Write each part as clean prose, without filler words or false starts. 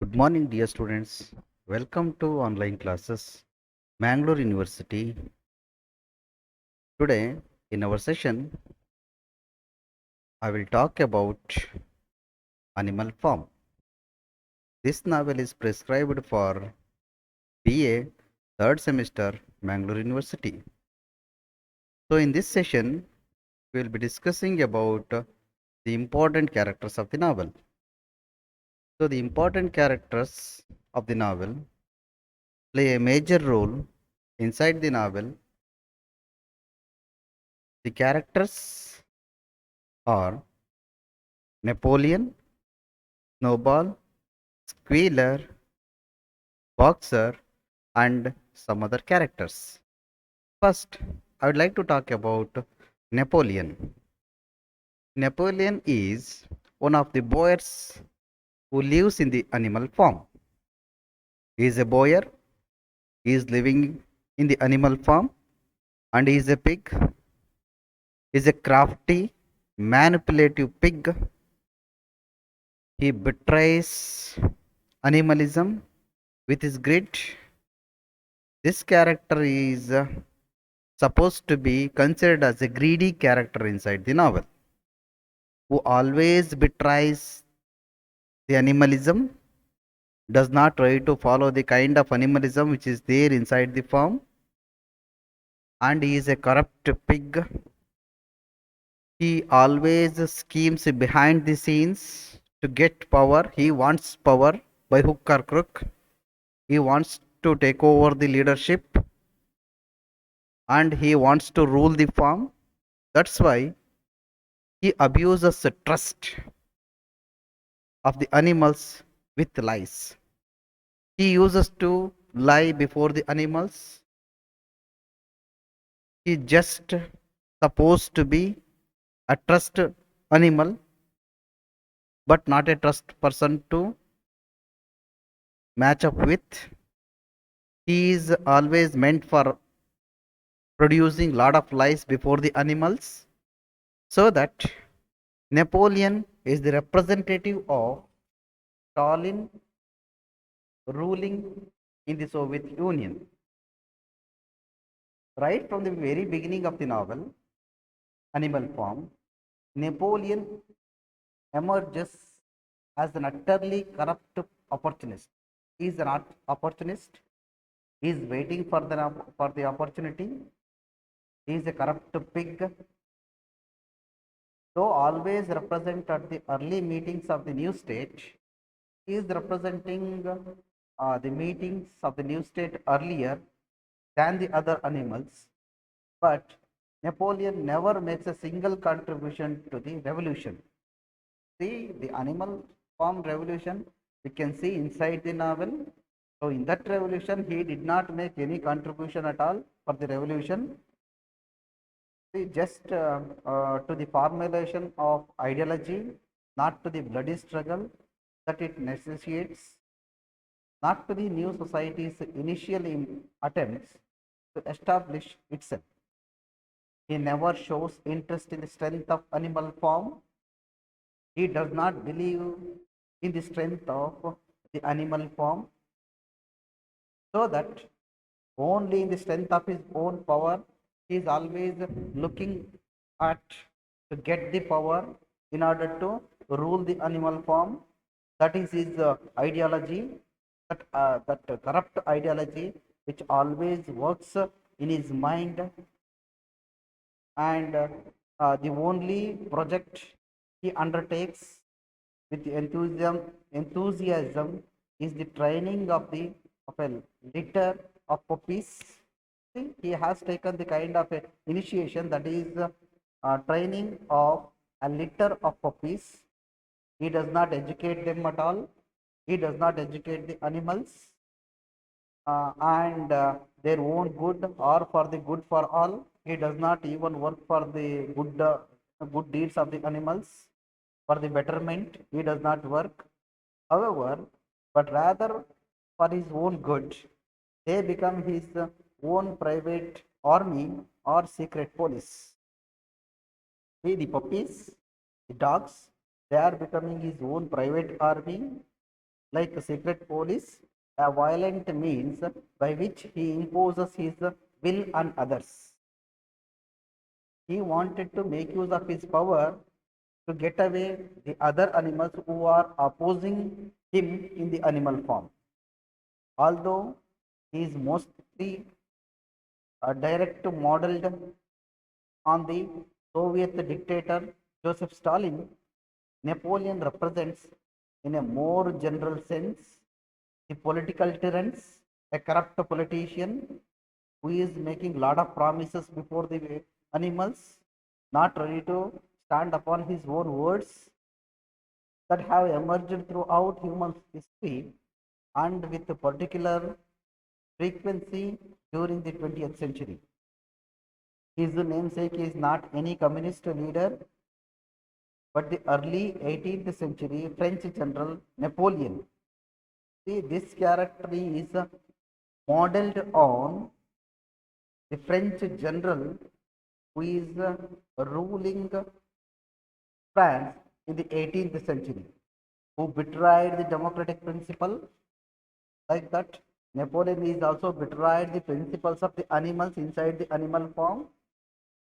Good morning, dear students. Welcome to online classes, Mangalore University. Today, in our session, I will talk about Animal Farm. This novel is prescribed for BA third semester, Mangalore University. So, in this session, we will be discussing about the important characters of the novel. So, the important characters of the novel play a major role inside the novel. The characters are Napoleon, Snowball, Squealer, Boxer, and some other characters. First, I would like to talk about Napoleon. Napoleon is one of the boyars who lives in the animal form. He is a boyar, he is living in the animal form, and he is a pig. He is a crafty, manipulative pig. He betrays animalism with his greed. This character is supposed to be considered as a greedy character inside the novel, who always betrays the animalism, does not try to follow the kind of animalism which is there inside the farm, and he is a corrupt pig. He always schemes behind the scenes to get power. He wants power by hook or crook. He wants to take over the leadership and he wants to rule the farm. That's why he abuses the trust of the animals with lies. He uses to lie before the animals. He just supposed to be a trust animal, but not a trust person to match up with. He is always meant for producing lot of lies before the animals, so that Napoleon is the representative of Stalin ruling in the Soviet Union. Right from the very beginning of the novel, Animal Farm, Napoleon emerges as an utterly corrupt opportunist. He is an opportunist. He is waiting for the opportunity. He is a corrupt pig. Though always represent at the early meetings of the new state, he is representing the meetings of the new state earlier than the other animals. But Napoleon never makes a single contribution to the revolution. See, the animal farm revolution we can see inside the novel. So in that revolution, he did not make any contribution at all for the revolution. See, just to the formulation of ideology, not to the bloody struggle that it necessitates, not to the new society's initial attempts to establish itself. He never shows interest in the strength of animal form. He does not believe in the strength of the animal form, so that only in the strength of his own power he is always looking at to get the power in order to rule the animal form. That is his ideology, that corrupt ideology which always works in his mind, and the only project he undertakes with enthusiasm is the training of a litter of puppies. See, he has taken the kind of a initiation, that is training of a litter of puppies. He does not educate them at all. He does not educate the animals, and their own good or for the good for all. He does not even work for the good deeds of the animals, for the betterment. He does not work, however, but rather for his own good. They become his own private army or secret police. See, the puppies, the dogs, they are becoming his own private army. like secret police, a violent means by which he imposes his will on others. He wanted to make use of his power to get away the other animals who are opposing him in the animal form. Although he is mostly direct modeled on the Soviet dictator Joseph Stalin, Napoleon represents, in a more general sense, the political tyrants, a corrupt politician who is making lot of promises before the animals, not ready to stand upon his own words, that have emerged throughout human history and with particular frequency during the 20th century. His namesake is not any communist leader, but the early 18th century French general Napoleon. See, this character is modeled on the French general who is ruling France in the 18th century, who betrayed the democratic principle. Like that, Napoleon is also betrayed the principles of the animals inside the animal form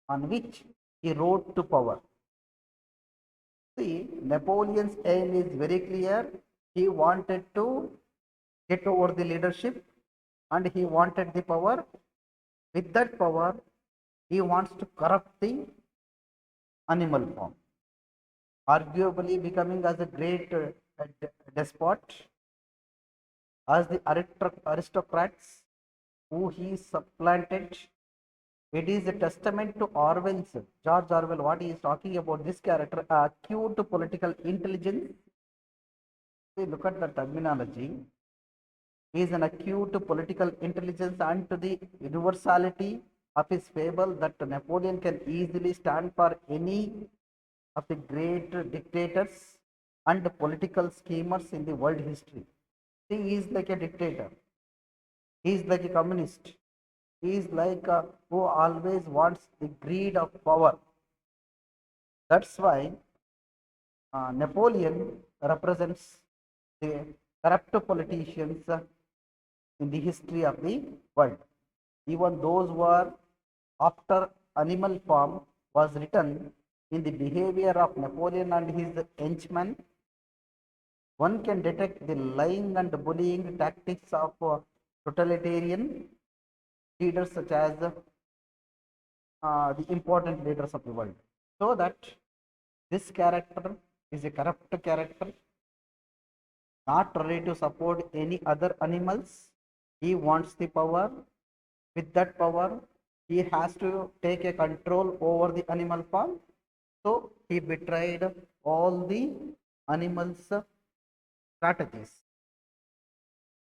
on which he rode to power. See, Napoleon's aim is very clear. He wanted to get over the leadership and he wanted the power. With that power, he wants to corrupt the animal form, arguably becoming as a great despot, as the aristocrats who he supplanted. It is a testament to Orwell's, George Orwell, what he is talking about this character, acute political intelligence. We look at the terminology. He is an acute political intelligence and to the universality of his fable that Napoleon can easily stand for any of the great dictators and political schemers in the world history. He is like a dictator. He is like a communist. He is like a, who always wants the greed of power. That's why Napoleon represents the corrupt politicians in the history of the world. Even those who are after animal form was written in the behavior of Napoleon and his henchmen. One can detect the lying and bullying tactics of totalitarian leaders such as the important leaders of the world. So that this character is a corrupt character, not ready to support any other animals. He wants the power. With that power, he has to take a control over the animal form. So he betrayed all the animals' strategies.